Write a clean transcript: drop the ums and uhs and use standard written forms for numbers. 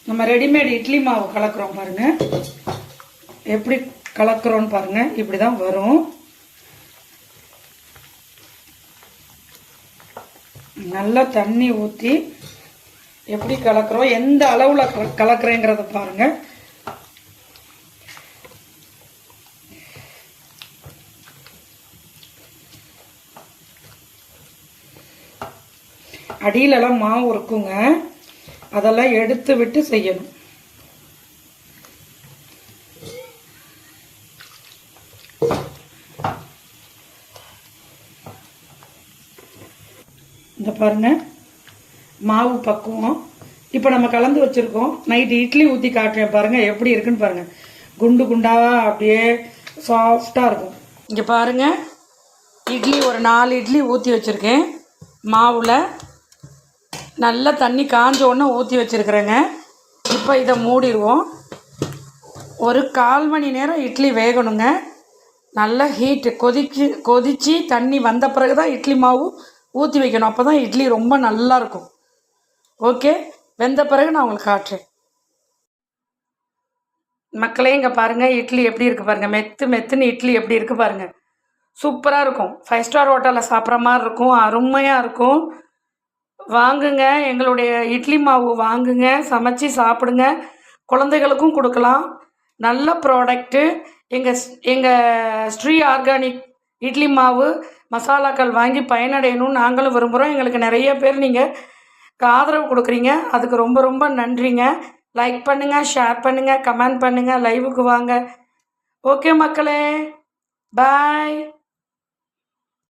நம்ம ரெடிமேட் இட்லி மாவு கலக்கிறோம் பாருங்கள், எப்படி கலக்கிறோன்னு பாருங்கள். இப்படி தான் வரும். நல்லா தண்ணி ஊற்றி எப்படி கலக்கிறோம், எந்த அளவில் கலக்கிறேங்கிறத பாருங்கள். அடியிலலாம் மாவு இருக்குங்க, அதெல்லாம் எடுத்து விட்டு செய்யணும். இந்த பாருங்க மாவு பக்குவம். இப்போ நம்ம கலந்து வச்சுருக்கோம். நைட்டு இட்லி ஊற்றி காட்டுறேன் பாருங்கள் எப்படி இருக்குன்னு பாருங்கள். குண்டு குண்டாக அப்படியே சாஃப்டாக இருக்கும். இங்கே பாருங்கள், இட்லி ஒரு 4 இட்லி ஊற்றி வச்சுருக்கேன். மாவில் நல்லா தண்ணி காஞ்ச உடனே ஊற்றி வச்சுருக்குறேங்க. இப்போ இதை மூடிடுவோம். ஒரு 1/4 மணி நேரம் இட்லி வேகணுங்க. நல்லா ஹீட்டு கொதித்து தண்ணி வந்த பிறகு தான் இட்லி மாவு ஊற்றி வைக்கணும். அப்போ தான் இட்லி ரொம்ப நல்லாயிருக்கும். ஓகே, வெந்த பிறகு நான் உங்களுக்கு காட்டுறேன். மக்களே இங்கே பாருங்கள் இட்லி எப்படி இருக்குது பாருங்கள். மெத்துன்னு இட்லி எப்படி இருக்குது பாருங்கள். சூப்பராக இருக்கும். 5 ஸ்டார் ஹோட்டலில் சாப்பிட்ற மாதிரி இருக்கும். அருமையாக இருக்கும். வாங்குங்க, எங்களுடைய இட்லி மாவு வாங்குங்க, சமைச்சி சாப்பிடுங்க. குழந்தைகளுக்கும் கொடுக்கலாம். நல்ல ப்ராடக்ட்டு. எங்கள் ஸ்ரீ ஆர்கானிக் இட்லி மாவு மசாலாக்கள் வாங்கி பயனடையணும்னு நாங்களும் விரும்புகிறோம். எங்களுக்கு நிறைய பேர் நீங்கள் ஆதரவு கொடுக்குறீங்க, அதுக்கு ரொம்ப ரொம்ப நன்றிங்க. லைக் பண்ணுங்கள், ஷேர் பண்ணுங்கள், கமெண்ட் பண்ணுங்கள், லைவுக்கு வாங்க. ஓகே மக்களே, பாய்.